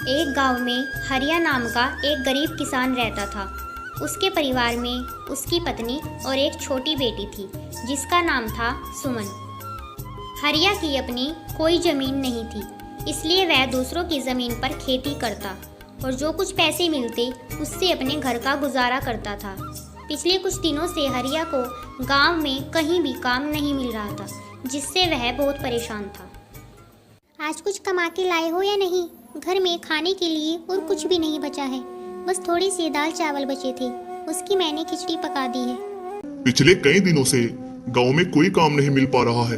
एक गांव में हरिया नाम का एक गरीब किसान रहता था। उसके परिवार में उसकी पत्नी और एक छोटी बेटी थी जिसका नाम था सुमन। हरिया की अपनी कोई ज़मीन नहीं थी, इसलिए वह दूसरों की ज़मीन पर खेती करता और जो कुछ पैसे मिलते उससे अपने घर का गुजारा करता था। पिछले कुछ दिनों से हरिया को गांव में कहीं भी काम नहीं मिल रहा था, जिससे वह बहुत परेशान था। आज कुछ कमा के लाए हो या नहीं? घर में खाने के लिए और कुछ भी नहीं बचा है, बस थोड़ी सी दाल चावल बचे थे, उसकी मैंने खिचड़ी पका दी है। पिछले कई दिनों से गांव में कोई काम नहीं मिल पा रहा है।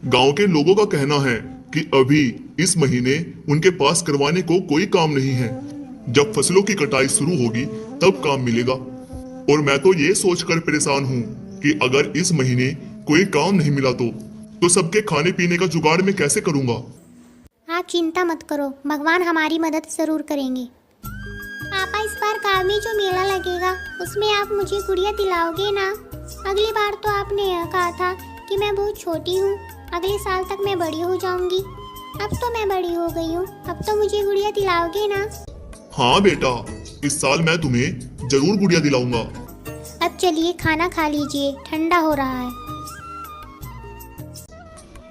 गांव के लोगों का कहना है कि अभी इस महीने उनके पास करवाने को कोई काम नहीं है। जब फसलों की कटाई शुरू होगी तब काम मिलेगा। और मैं तो ये सोचकर परेशान हूँ कि अगर इस महीने कोई काम नहीं मिला तो सबके खाने पीने का जुगाड़ मैं कैसे करूँगा। आप चिंता मत करो, भगवान हमारी मदद जरूर करेंगे। पापा, इस बार गाँव में जो मेला लगेगा उसमें आप मुझे गुड़िया दिलाओगे ना? अगली बार तो आपने कहा था कि मैं बहुत छोटी हूँ, अगले साल तक मैं बड़ी हो जाऊंगी। अब तो मैं बड़ी हो गई हूँ, अब तो मुझे गुड़िया दिलाओगे ना? हाँ बेटा, इस साल मैं तुम्हें जरूर गुड़िया दिलाऊंगा। अब चलिए खाना खा लीजिए, ठंडा हो रहा है।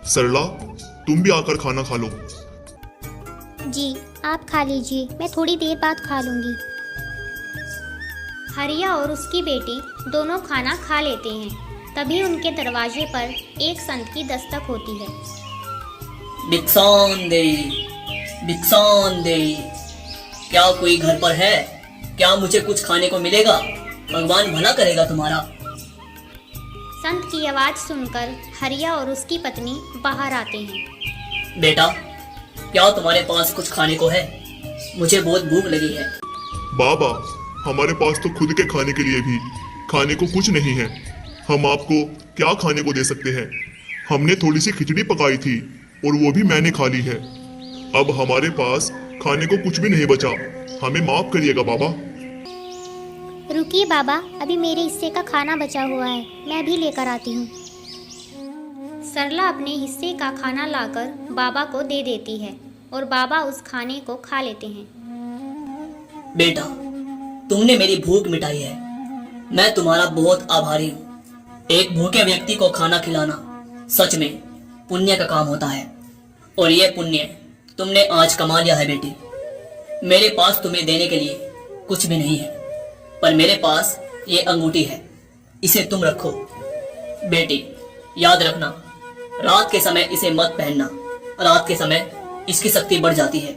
सरला, तुम भी आकर खाना खा लो। जी, आप खा लीजिए, मैं थोड़ी देर बाद खा लूंगी। हरिया और उसकी बेटी दोनों खाना खा लेते हैं। तभी उनके दरवाजे पर एक संत की दस्तक होती है। भिक्षान दे, भिक्षान दे। क्या कोई घर पर है? क्या मुझे कुछ खाने को मिलेगा? भगवान भला करेगा तुम्हारा। संत की आवाज सुनकर हरिया और उसकी पत्नी बाहर आते हैं। बेटा, क्या तुम्हारे पास कुछ खाने को है? मुझे बहुत भूख लगी है। बाबा, हमारे पास तो खुद के खाने के लिए भी खाने को कुछ नहीं है। हम आपको क्या खाने को दे सकते हैं? हमने थोड़ी सी खिचड़ी पकाई थी और वो भी मैंने खा ली है। अब हमारे पास खाने को कुछ भी नहीं बचा। हमें माफ करिएगा बाबा। रुकिए बाबा, अभी मेरे हिस्से का खाना बचा हुआ है, मैं भी लेकर आती हूँ। सरला अपने हिस्से का खाना लाकर बाबा को दे देती है और बाबा उस खाने को खा लेते हैं। बेटा, तुमने मेरी भूख मिटाई है, मैं तुम्हारा बहुत आभारी हूँ। एक भूखे व्यक्ति को खाना खिलाना सच में पुण्य का काम होता है, और ये पुण्य तुमने आज कमा लिया है बेटी। मेरे पास तुम्हें देने के लिए कुछ भी नहीं है, पर मेरे पास ये अंगूठी है, इसे तुम रखो। बेटी, याद रखना, रात के समय इसे मत पहनना। रात के समय इसकी शक्ति बढ़ जाती है,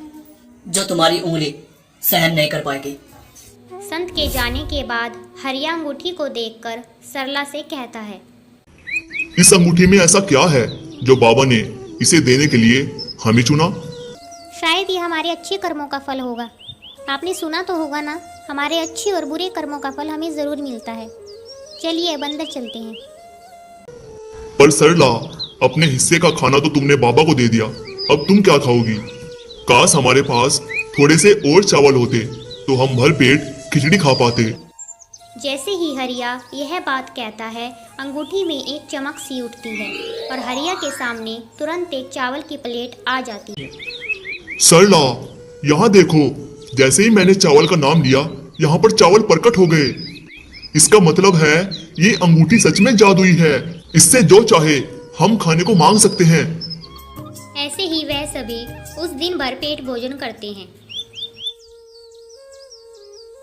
जो तुम्हारी उंगली सहन नहीं कर पाएगी। संत के जाने के बाद हरिया अंगूठी को देखकर सरला से कहता है, इस अंगूठी में ऐसा क्या है जो बाबा ने इसे देने के लिए हमें चुना? शायद ये हमारे अच्छे कर्मों का फल होगा। आपने सुना तो होगा ना, हमारे अच्छे और बुरे कर्मों का फल हमें जरूर मिलता है। चलिए अब अंदर चलते हैं। पर सरला, अपने हिस्से का खाना तो तुमने बाबा को दे दिया, अब तुम क्या खाओगी? काश हमारे पास थोड़े से और चावल होते तो हम भर पेट खिचड़ी खा पाते। जैसे ही हरिया यह बात कहता है, अंगूठी में एक चमक सी उठती है और हरिया के सामने तुरंत एक चावल की प्लेट आ जाती है। सरला, यहाँ देखो, जैसे ही मैंने चावल का नाम लिया, यहाँ पर चावल प्रकट हो गए। इसका मतलब है ये अंगूठी सच में जादुई है। इससे जो चाहे हम खाने को मांग सकते हैं। ऐसे ही वह सभी उस दिन भरपेट भोजन करते हैं।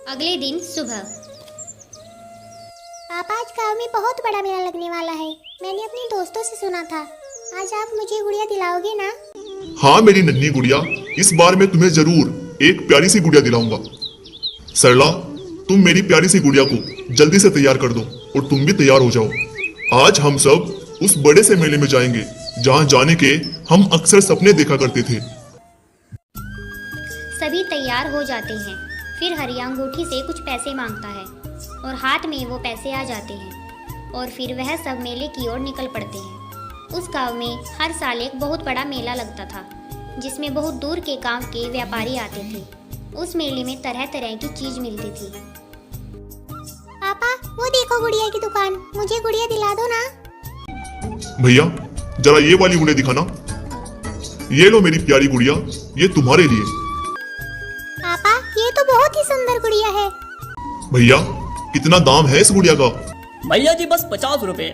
अगले दिन सुबह। पापा, आज गाँव में बहुत बड़ा मेला लगने वाला है, मैंने अपने दोस्तों से सुना था। आज आप मुझे गुड़िया दिलाओगे ना? हाँ मेरी नन्ही गुड़िया, इस बार मैं तुम्हें जरूर एक प्यारी सी गुड़िया दिलाऊंगा। सरला, तुम मेरी प्यारी सी गुड़िया को जल्दी से तैयार कर दो और तुम भी तैयार हो जाओ। आज हम सब उस बड़े से मेले में जाएंगे जहाँ जाने के हम अक्सर सपने देखा करते थे। सभी तैयार हो जाते हैं। फिर हरिया अंगूठी से कुछ पैसे मांगता है और हाथ में वो पैसे आ जाते हैं और फिर वह सब मेले की ओर निकल पड़ते हैं। उस गांव में हर साल एक बहुत बड़ा मेला लगता था, जिसमें बहुत दूर के गांव के व्यापारी आते थे। उस मेले में तरह तरह की चीज मिलती थी। पापा, वो देखो गुड़िया की दुकान, मुझे गुड़िया दिला दो ना। भैया, जरा ये वाली गुड़िया दिखाना। ये लो मेरी प्यारी गुड़िया, ये तुम्हारे लिए। तो बहुत ही सुंदर गुड़िया है। भैया कितना दाम है इस गुड़िया का? भैया जी बस 50 रुपए।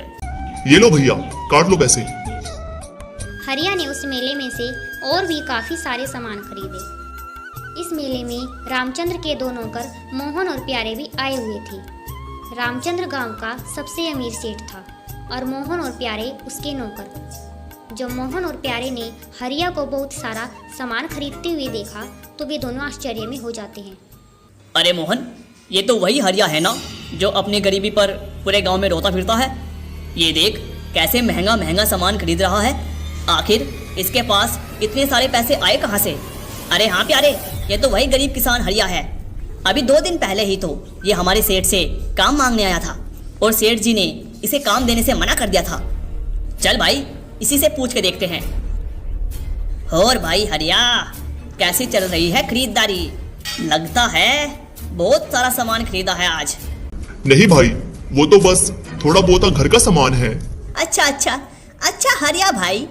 ये लो भैया, काट लो पैसे। हरिया ने उस मेले में से और भी काफी सारे सामान खरीदे। इस मेले में रामचंद्र के दो नौकर मोहन और प्यारे भी आए हुए थे। रामचंद्र गांव का सबसे अमीर सेठ था और मोहन और प्यारे उसके नौकर। जब मोहन और प्यारे ने हरिया को बहुत सारा सामान खरीदते हुए देखा तो वे दोनों आश्चर्य में हो जाते हैं। अरे मोहन, ये तो वही हरिया है ना जो अपनी गरीबी पर पूरे गांव में रोता फिरता है। ये देख कैसे महंगा महंगा सामान खरीद रहा है। आखिर इसके पास इतने सारे पैसे आए कहाँ से? अरे हाँ प्यारे, ये तो वही गरीब किसान हरिया है। अभी 2 दिन पहले ही तो ये हमारे सेठ से काम मांगने आया था और सेठ जी ने इसे काम देने से मना कर दिया था। चल भाई, इसी से पूछ के देखते हैं। और भाई हरिया, कैसी चल रही है खरीदारी? लगता है बहुत सारा सामान खरीदा है आज। नहीं भाई, वो तो बस थोड़ा बहुत घर का सामान है। अच्छा हरिया भाई,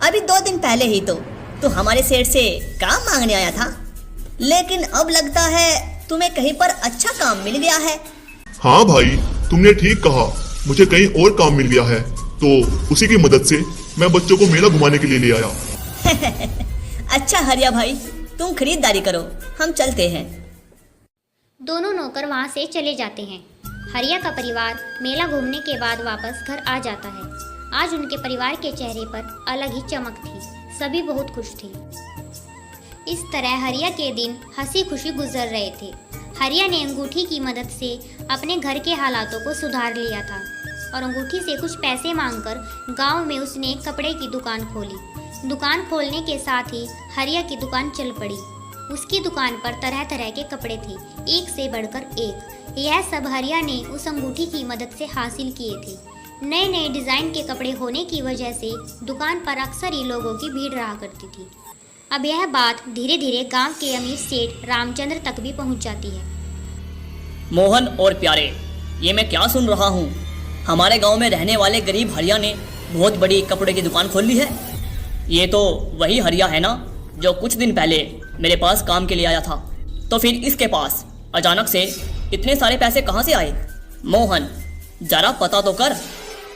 अभी 2 दिन पहले ही तो हमारे सेठ से काम मांगने आया था, लेकिन अब लगता है तुम्हें कहीं पर अच्छा काम मिल गया है। हाँ भाई, तुमने ठीक कहा, मुझे कहीं और काम मिल गया है, तो उसी की मदद से मैं बच्चों को मेला घुमाने के लिए ले आया। अच्छा हरिया भाई, तुम खरीदारी करो, हम चलते हैं। दोनों नौकर वहां से चले जाते हैं। हरिया का परिवार मेला घूमने के बाद वापस घर आ जाता है। आज उनके परिवार के चेहरे पर अलग ही चमक थी, सभी बहुत खुश थे। इस तरह हरिया के दिन हंसी खुशी गुजर रहे थे। हरिया ने अंगूठी की मदद से अपने घर के हालातों को सुधार लिया था और अंगूठी से कुछ पैसे मांगकर गांव में उसने एक कपड़े की दुकान खोली। दुकान खोलने के साथ ही हरिया की दुकान चल पड़ी। उसकी दुकान पर तरह तरह के कपड़े थे, एक से बढ़कर एक। यह सब हरिया ने उस अंगूठी की मदद से हासिल किए थे। नए नए डिजाइन के कपड़े होने की वजह से दुकान पर अक्सर ही लोगों की भीड़ रहा करती थी। अब यह बात धीरे धीरे गांव के अमीर सेठ रामचंद्र तक भी पहुंच जाती है। मोहन और प्यारे, ये मैं क्या सुन रहा हूँ? हमारे गांव में रहने वाले गरीब हरिया ने बहुत बड़ी कपड़े की दुकान खोल ली है। ये तो वही हरिया है ना जो कुछ दिन पहले मेरे पास काम के लिए आया था। तो फिर इसके पास अचानक से इतने सारे पैसे कहाँ से आए? मोहन, जरा पता तो कर,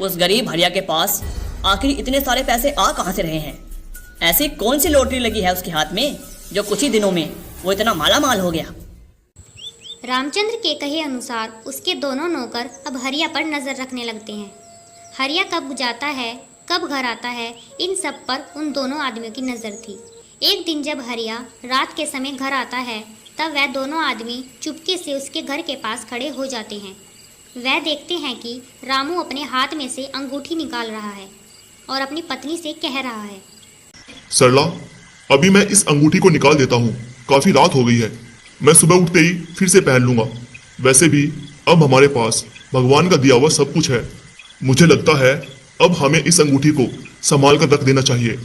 उस गरीब हरिया के पास आखिर इतने सारे पैसे आ कहाँ से रहे हैं? ऐसी कौन सी लॉटरी लगी है उसके हाथ में जो कुछ ही दिनों में वो इतना माला माल हो गया? रामचंद्र के कहे अनुसार उसके दोनों नौकर अब हरिया पर नजर रखने लगते हैं। हरिया कब जाता है, कब घर आता है, इन सब पर उन दोनों आदमियों की नज़र थी। एक दिन जब हरिया रात के समय घर आता है तब वह दोनों आदमी चुपके से उसके घर के पास खड़े हो जाते हैं। वह देखते हैं कि रामू अपने हाथ में से अंगूठी निकाल रहा है और अपनी पत्नी से कह रहा है, सरला, अभी मैं इस अंगूठी को निकाल देता हूँ, काफी रात हो गई है, मैं सुबह उठते ही फिर से पहन लूंगा। वैसे भी अब हमारे पास भगवान का दिया हुआ सब कुछ है। मुझे लगता है अब हमें इस अंगूठी को संभाल कर रख देना चाहिए,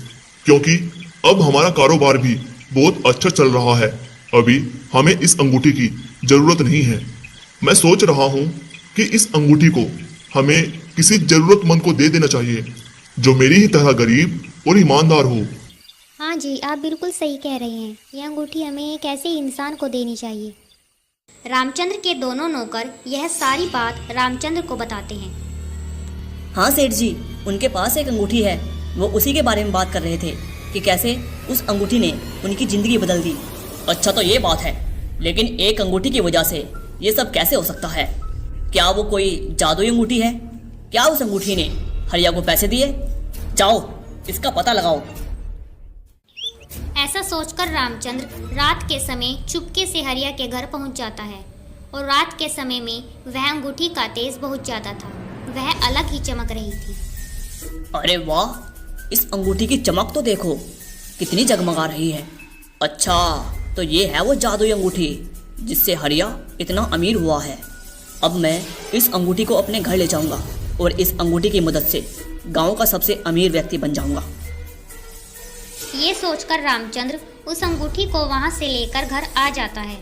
क्योंकि अब हमारा कारोबार भी बहुत अच्छा चल रहा है। अभी हमें इस अंगूठी की जरूरत नहीं है। मैं सोच रहा हूँ कि इस अंगूठी को हमें किसी जरूरतमंद को दे देना चाहिए जो मेरी ही तरह गरीब और ईमानदार हो। हाँ जी, आप बिल्कुल सही कह रहे हैं। यह अंगूठी हमें एक ऐसे इंसान को देनी चाहिए। रामचंद्र के दोनों नौकर यह सारी बात रामचंद्र को बताते हैं। हाँ सेठ जी, उनके पास एक अंगूठी है। वो उसी के बारे में बात कर रहे थे कि कैसे उस अंगूठी ने उनकी जिंदगी बदल दी। अच्छा तो ये बात है, लेकिन एक अंगूठी की वजह से ये सब कैसे हो सकता है? क्या वो कोई जादुई अंगूठी है? क्या उस अंगूठी ने हरिया को पैसे दिए? जाओ इसका पता लगाओ। ऐसा सोचकर रामचंद्र रात के समय चुपके से हरिया के घर पहुंच जाता है और रात के समय में वह अंगूठी का तेज बहुत ज्यादा था। वह अलग ही चमक रही थी। अरे वाह, इस अंगूठी की चमक तो देखो, कितनी जगमगा रही है। अच्छा तो ये है वो जादुई अंगूठी जिससे हरिया इतना अमीर हुआ है। अब मैं इस अंगूठी को अपने घर ले जाऊंगा और इस अंगूठी की मदद से गांव का सबसे अमीर व्यक्ति बन जाऊंगा। ये सोचकर रामचंद्र उस अंगूठी को वहां से लेकर घर आ जाता है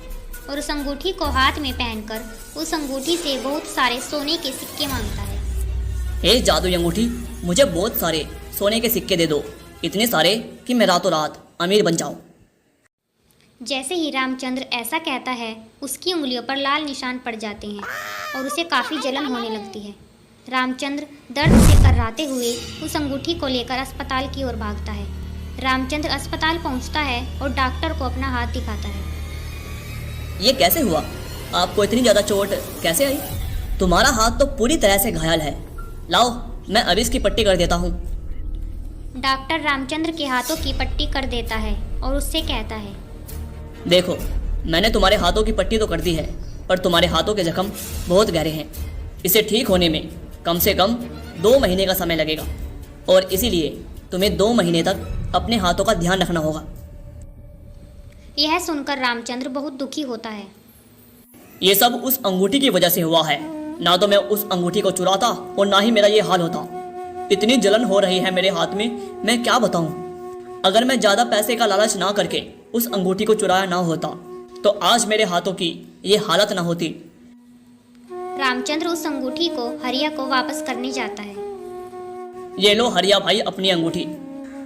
और उस अंगूठी को हाथ में पहनकर उस अंगूठी से बहुत सारे सोने के सिक्के मांगता है। हे जादुई अंगूठी, मुझे बहुत सारे सोने के सिक्के दे दो, इतने सारे कि मैं रातों रात अमीर बन जाऊं। जैसे ही रामचंद्र ऐसा कहता है, उसकी उंगलियों पर लाल निशान पड़ जाते हैं और उसे काफ़ी जलन होने लगती है। रामचंद्र दर्द से कर्राते हुए उस अंगूठी को लेकर अस्पताल की ओर भागता है। रामचंद्र अस्पताल पहुंचता है और डॉक्टर को अपना हाथ दिखाता है। ये कैसे हुआ? आपको इतनी ज़्यादा चोट कैसे आई? तुम्हारा हाथ तो पूरी तरह से घायल है। लाओ, मैं अभी इसकी पट्टी कर देता हूँ। डॉक्टर रामचंद्र के हाथों की पट्टी कर देता है और उससे कहता है, देखो, मैंने तुम्हारे हाथों की पट्टी तो कर दी है, पर तुम्हारे हाथों के जख्म बहुत गहरे हैं। इसे ठीक होने में कम से कम 2 महीने का समय लगेगा और इसीलिए तुम्हें 2 महीने तक अपने हाथों का ध्यान रखना होगा। यह सुनकर रामचंद्र बहुत दुखी होता है। ये सब उस अंगूठी की वजह से हुआ है। ना तो मैं उस अंगूठी को चुराता और ना ही मेरा ये हाल होता। इतनी जलन हो रही है मेरे हाथ में, मैं क्या बताऊं। अगर मैं ज़्यादा पैसे का लालच ना करके उस अंगूठी को चुराया ना होता तो आज मेरे हाथों की ये हालत ना होती। रामचंद्र उस अंगूठी को हरिया को वापस करने जाता है। ये लो हरिया भाई अपनी अंगूठी।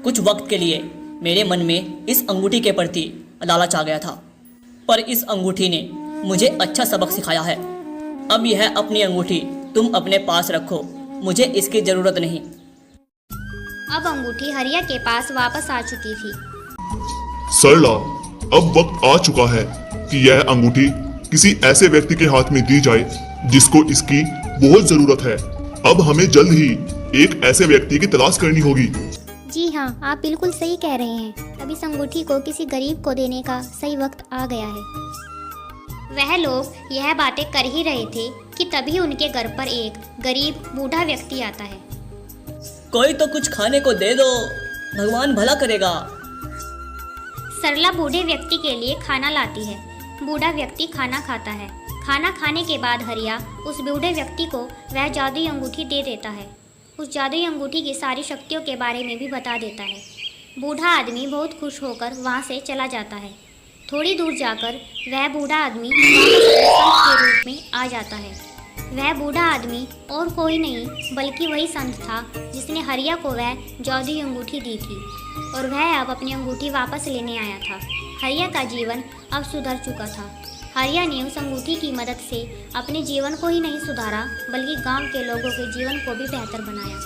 कुछ वक्त के लिए मेरे मन में इस अंगूठी के प्रति लालच आ गया था, पर इस अंगूठी ने मुझे अच्छा सबक सिखाया है। अब यह अपनी अंगूठी तुम अपने पास रखो, मुझे इसकी जरूरत नहीं। अब अंगूठी हरिया के पास वापस आ चुकी थी। सरला, अब वक्त आ चुका है कि यह अंगूठी किसी ऐसे व्यक्ति के हाथ में दी जाए जिसको इसकी बहुत जरूरत है। अब हमें जल्द ही एक ऐसे व्यक्ति की तलाश करनी होगी। जी हाँ, आप बिल्कुल सही कह रहे हैं। अब इस अंगूठी को किसी गरीब को देने का सही वक्त आ गया है। वह लोग यह बातें कर ही रहे थे कि तभी उनके घर पर एक गरीब बूढ़ा व्यक्ति आता है। कोई तो कुछ खाने को दे दो, भगवान भला करेगा। सरला बूढ़े व्यक्ति के लिए खाना लाती है। बूढ़ा व्यक्ति खाना खाता है। खाना खाने के बाद हरिया उस बूढ़े व्यक्ति को वह जादुई अंगूठी दे देता है। उस जादुई अंगूठी की सारी शक्तियों के बारे में भी बता देता है। बूढ़ा आदमी बहुत खुश होकर वहाँ से चला जाता है। थोड़ी दूर जाकर वह बूढ़ा आदमी वापस अपने संत के रूप में आ जाता है। वह बूढ़ा आदमी और कोई नहीं बल्कि वही संत था जिसने हरिया को वह जादुई अंगूठी दी थी और वह अब अपनी अंगूठी वापस लेने आया था। हरिया का जीवन अब सुधर चुका था। हरिया ने उस अंगूठी की मदद से अपने जीवन को ही नहीं सुधारा बल्कि गांव के लोगों के जीवन को भी बेहतर बनाया।